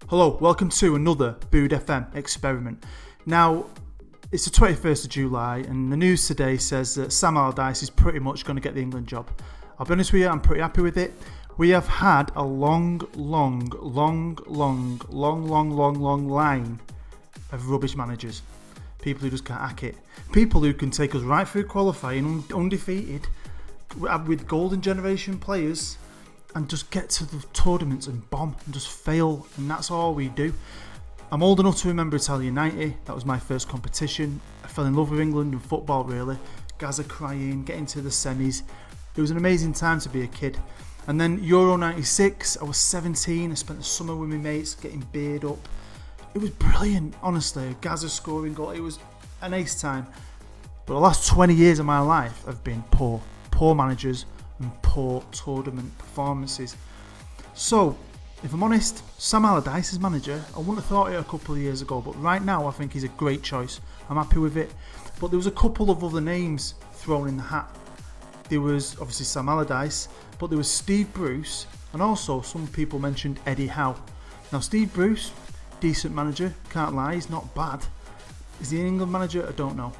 Hello, welcome to another Bood FM experiment. Now, it's the 21st of July and the news today says that Sam Allardyce is pretty much going to get the England job. I'll be honest with you, I'm pretty happy with it. We have had a long line of rubbish managers. People who just can't hack it. People who can take us right through qualifying undefeated with golden generation players and just get to the tournaments and bomb and just fail, and that's all we do. I'm old enough to remember Italia 90. That was my first competition. I fell in love with England and football really. Gaza crying, getting to the semis. It was an amazing time to be a kid. And then Euro 96, I was 17. I spent the summer with my mates getting beard up. It was brilliant, honestly. Gaza scoring goal. It was an ace time. But the last 20 years of my life have been poor managers and poor tournament performances. So, if I'm honest, Sam Allardyce as manager, I wouldn't have thought it a couple of years ago, but right now I think he's a great choice. I'm happy with it. But there was a couple of other names thrown in the hat. There was obviously Sam Allardyce, but there was Steve Bruce, and also some people mentioned Eddie Howe. Now Steve Bruce, decent manager, can't lie, he's not bad. Is he an England manager? I don't know.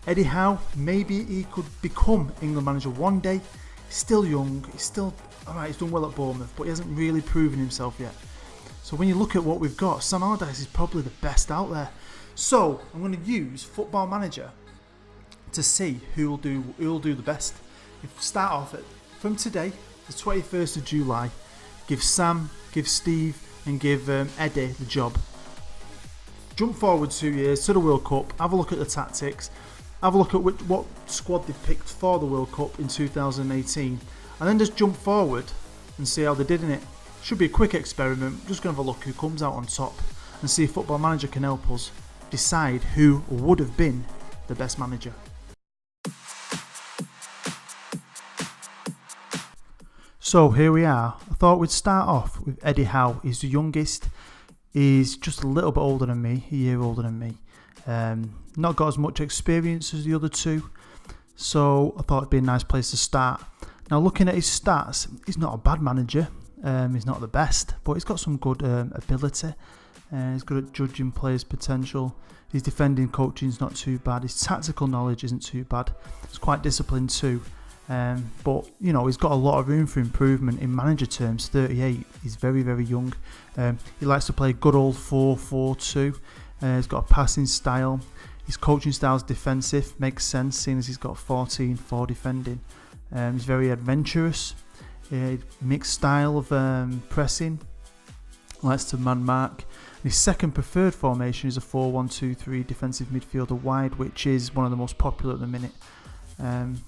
Eddie Howe, maybe he could become England manager one day. He's still young, he's still alright, he's done well at Bournemouth, but he hasn't really proven himself yet. So when you look at what we've got, Sam Allardyce is probably the best out there. So I'm going to use Football Manager to see who will do the best. If start off from today, the 21st of July, give Sam, give Steve, and give Eddie the job. Jump forward 2 years to the World Cup, have a look at the tactics, have a look at what squad they picked for the World Cup in 2018, and then just jump forward and see how they did in it. Should be a quick experiment, just going to have a look who comes out on top and see if Football Manager can help us decide who would have been the best manager. So here we are. I thought we'd start off with Eddie Howe. He's the youngest. He's just a little bit older than me, a year older than me. Not got as much experience as the other two, so I thought it'd be a nice place to start. Now looking at his stats, he's not a bad manager. He's not the best, but he's got some good ability. He's good at judging players' potential. His defending coaching is not too bad. His tactical knowledge isn't too bad. He's quite disciplined too. But you know, he's got a lot of room for improvement in manager terms. 38, he's very young. He likes to play good old 4-4-2. He's got a passing style. His coaching style is defensive, makes sense seeing as he's got 14 for defending. He's very adventurous, mixed style of pressing, likes to man mark. His second preferred formation is a 4-1-2-3 defensive midfielder wide, which is one of the most popular at the minute.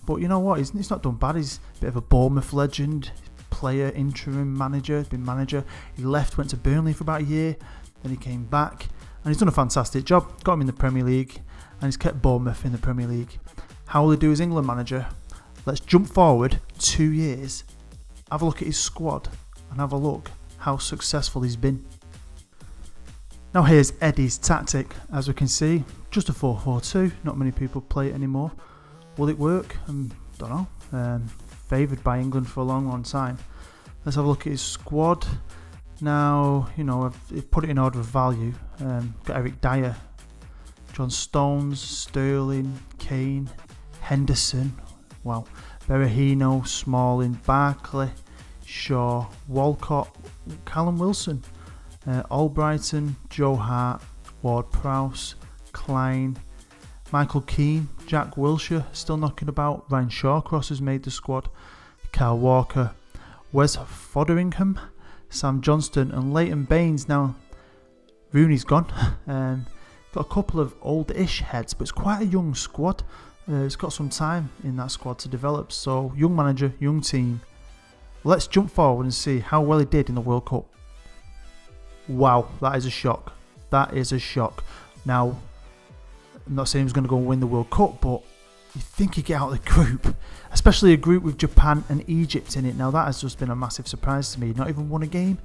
But you know what, he's not done bad. He's a bit of a Bournemouth legend, player, interim manager, been manager. He left, went to Burnley for about a year, then he came back, and he's done a fantastic job. Got him in the Premier League, and he's kept Bournemouth in the Premier League. How will he do as England manager? Let's jump forward 2 years, have a look at his squad, and have a look how successful he's been. Now here's Eddie's tactic. As we can see, just a 4-4-2. Not many people play it anymore. Will it work? Don't know. Favoured by England for a long time. Let's have a look at his squad. Now, you know, I've put it in order of value. Got Eric Dyer, John Stones, Sterling, Kane, Henderson, wow, Berahino, Smalling, Barkley, Shaw, Walcott, Callum Wilson, Albrighton, Joe Hart, Ward-Prowse, Klein, Michael Keane, Jack Wilshere still knocking about, Ryan Shawcross has made the squad, Kyle Walker, Wes Fotheringham, Sam Johnston and Leighton Baines. Now Rooney's gone. Got a couple of old-ish heads, but it's quite a young squad. It's got some time in that squad to develop. So young manager, young team. Let's jump forward and see how well he did in the World Cup. Wow, that is a shock. That is a shock. Now, I'm not saying he's going to go and win the World Cup, but you think he'd get out of the group, especially a group with Japan and Egypt in it. Now that has just been a massive surprise to me. Not even won a game.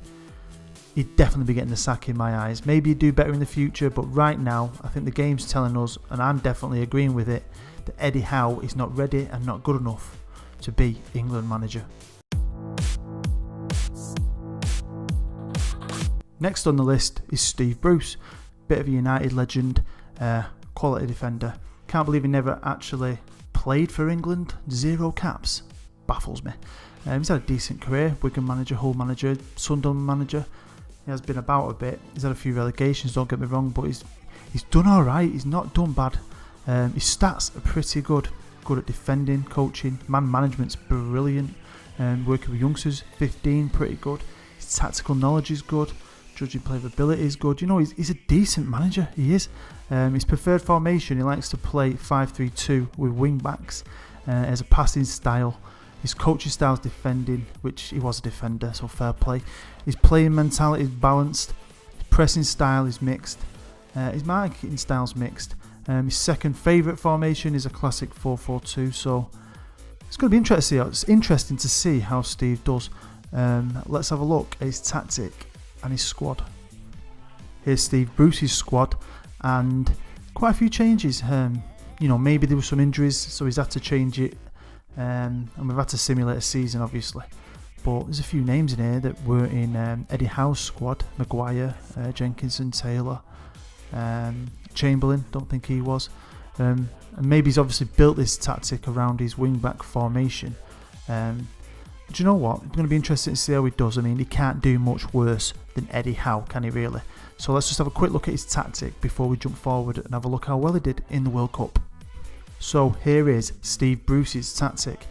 He'd definitely be getting the sack in my eyes. Maybe he'd do better in the future, but right now I think the game's telling us, and I'm definitely agreeing with it, that Eddie Howe is not ready and not good enough to be England manager. Next on the list is Steve Bruce, bit of a United legend, quality defender. Can't believe he never actually played for England. 0 caps. Baffles me. He's had a decent career. Wigan manager, Hull manager, Sunderland manager. He has been about a bit. He's had a few relegations, don't get me wrong, but he's done alright. He's not done bad. His stats are pretty good. Good at defending, coaching. Man management's brilliant. Working with youngsters, 15, pretty good. His tactical knowledge is good. Judging playability is good. He's a decent manager. He is. His preferred formation, he likes to play 5-3-2 with wing backs. As a passing style. His coaching style is defending, which he was a defender, so fair play. His playing mentality is balanced. His pressing style is mixed. His marketing style is mixed. His second favourite formation is a classic 4-4-2, so it's going to be interesting to see how Steve does. Let's have a look at his tactic and his squad. Here's Steve Bruce's squad, and quite a few changes. Maybe there were some injuries, so he's had to change it, and we've had to simulate a season, obviously. But there's a few names in here that were in Eddie Howe's squad: Maguire, Jenkinson, Taylor, Chamberlain. Don't think he was. And maybe he's obviously built this tactic around his wing-back formation. Do you know what? It's going to be interesting to see how he does. I mean, he can't do much worse than Eddie Howe, can he really? So let's just have a quick look at his tactic before we jump forward and have a look how well he did in the World Cup. So here is Steve Bruce's tactic.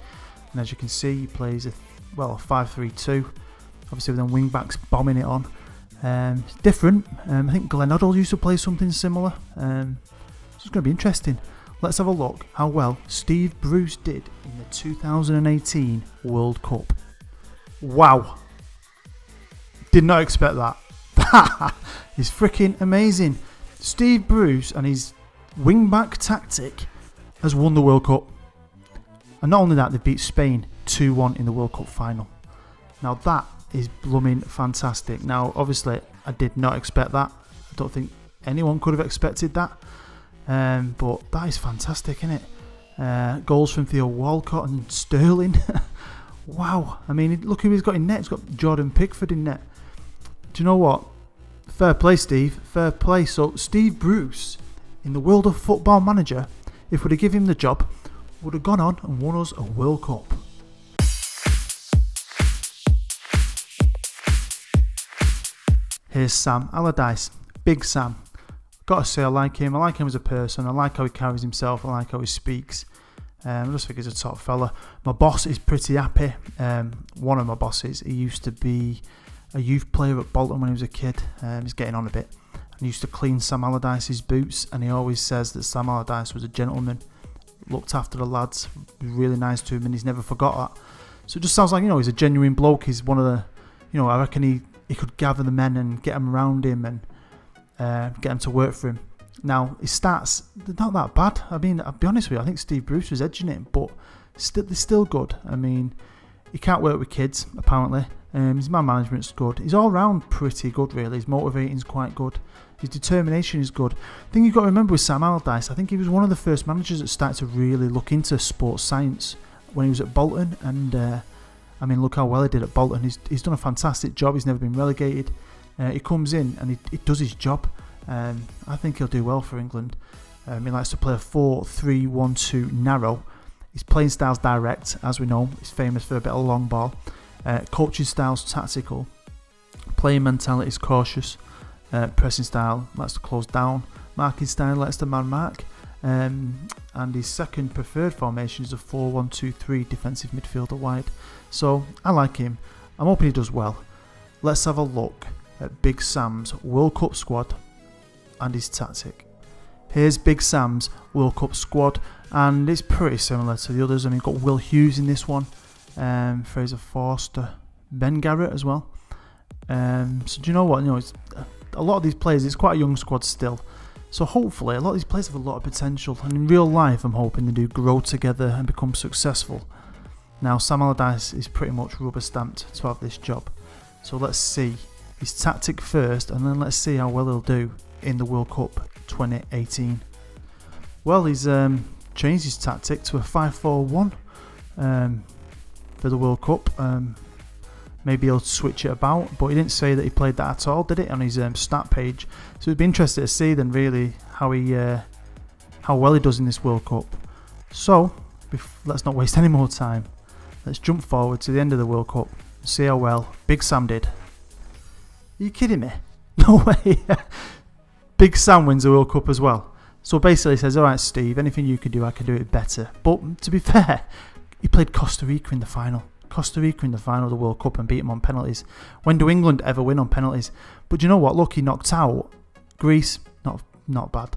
And as you can see, he plays a 5-3-2. Obviously with them wing-backs bombing it on. It's different. I think Glenn Hoddle used to play something similar. So it's going to be interesting. Let's have a look how well Steve Bruce did in the 2018 World Cup. Wow. Did not expect that. That is freaking amazing. Steve Bruce and his wing-back tactic has won the World Cup. And not only that, they beat Spain 2-1 in the World Cup final. Now that is blooming fantastic. Now, obviously, I did not expect that. I don't think anyone could have expected that. But that is fantastic, isn't it? Goals from Theo Walcott and Sterling. Wow. I mean, look who he's got in net. He's got Jordan Pickford in net. Do you know what? Fair play, Steve. Fair play. So, Steve Bruce, in the world of Football Manager, if we'd have given him the job, would have gone on and won us a World Cup. Here's Sam Allardyce. Big Sam. Gotta say, I like him. I like him as a person. I like how he carries himself. I like how he speaks. I just think he's a top fella. My boss is pretty happy. One of my bosses, he used to be a youth player at Bolton when he was a kid. He's getting on a bit. And he used to clean Sam Allardyce's boots. And he always says that Sam Allardyce was a gentleman. Looked after the lads. Was really nice to him, and he's never forgot that. So it just sounds like, he's a genuine bloke. He's one of the, I reckon he could gather the men and get them around him and get them to work for him. Now, his stats, they're not that bad. I mean, I'll be honest with you, I think Steve Bruce was edging it, but they're still good. I mean, he can't work with kids, apparently. His man management's good. He's all round pretty good, really. His motivating's quite good. His determination is good. The thing you've got to remember with Sam Allardyce, I think he was one of the first managers that started to really look into sports science when he was at Bolton. And, look how well he did at Bolton. He's done a fantastic job. He's never been relegated. He comes in and he does his job. I think he'll do well for England. He likes to play a 4-3-1-2 narrow. His playing style's direct, as we know. He's famous for a bit of long ball. Coaching style's tactical. Playing mentality is cautious. Pressing style likes to close down. Marking style likes to man mark. And his second preferred formation is a 4-1-2-3 defensive midfielder wide. So I like him. I'm hoping he does well. Let's have a look at Big Sam's World Cup squad and his tactic. Here's Big Sam's World Cup squad, and it's pretty similar to the others. I mean, you've got Will Hughes in this one, Fraser Forster, Ben Garrett as well. So do you know what? It's a lot of these players, it's quite a young squad still. So hopefully a lot of these players have a lot of potential, and in real life I'm hoping they do grow together and become successful. Now Sam Allardyce is pretty much rubber stamped to have this job. So let's see his tactic first, and then let's see how well he'll do in the World Cup 2018. Well, he's changed his tactic to a 5-4-1 for the World Cup. maybe he'll switch it about. But he didn't say that he played that at all, did it, on his stat page? So it'd be interesting to see then really how well he does in this World Cup. So let's not waste any more time. Let's jump forward to the end of the World Cup and see how well Big Sam did. Are you kidding me? No way. Big Sam wins the World Cup as well. So basically he says, alright Steve, anything you can do, I can do it better. But to be fair, he played Costa Rica in the final. Costa Rica in the final of the World Cup and beat them on penalties. When do England ever win on penalties? But do you know what? Look, he knocked out Greece. Not bad.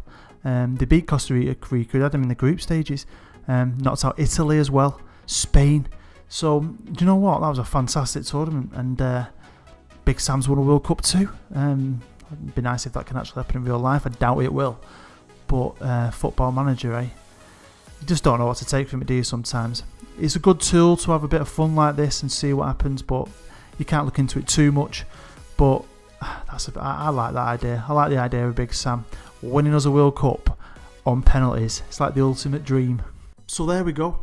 They beat Costa Rica. They had them in the group stages. Knocked out Italy as well. Spain. So, do you know what? That was a fantastic tournament. And Big Sam's won a World Cup too. It'd be nice if that can actually happen in real life. I doubt it will. But Football Manager, eh? You just don't know what to take from it, do you, sometimes? It's a good tool to have a bit of fun like this and see what happens, but you can't look into it too much. But I like that idea. I like the idea of Big Sam winning us a World Cup on penalties. It's like the ultimate dream. So there we go.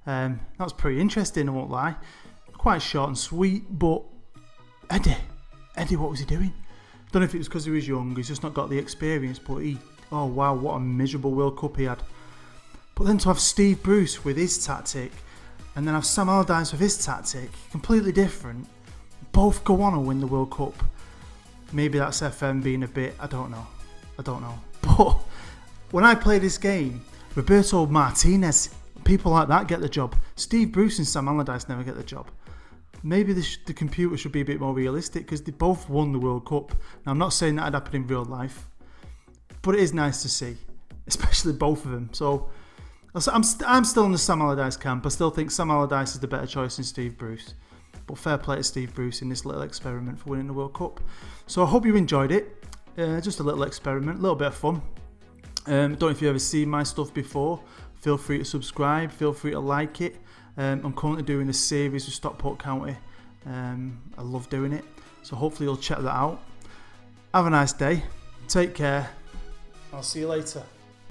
That was pretty interesting, I won't lie. Quite short and sweet, but Eddie, what was he doing? Don't know if it was because he was young, he's just not got the experience, but oh wow, what a miserable World Cup he had. But then to have Steve Bruce with his tactic, and then have Sam Allardyce with his tactic, completely different, both go on and win the World Cup. Maybe that's FM being a bit, I don't know. But when I play this game, Roberto Martinez, people like that get the job. Steve Bruce and Sam Allardyce never get the job. Maybe the computer should be a bit more realistic because they both won the World Cup. Now, I'm not saying that'd happen in real life, but it is nice to see, especially both of them. So I'm still in the Sam Allardyce camp. I still think Sam Allardyce is the better choice than Steve Bruce. But fair play to Steve Bruce in this little experiment for winning the World Cup. So I hope you enjoyed it. Just a little experiment, a little bit of fun. Don't know if you've ever seen my stuff before. Feel free to subscribe. Feel free to like it. I'm currently doing a series with Stockport County. I love doing it. So hopefully you'll check that out. Have a nice day. Take care. I'll see you later.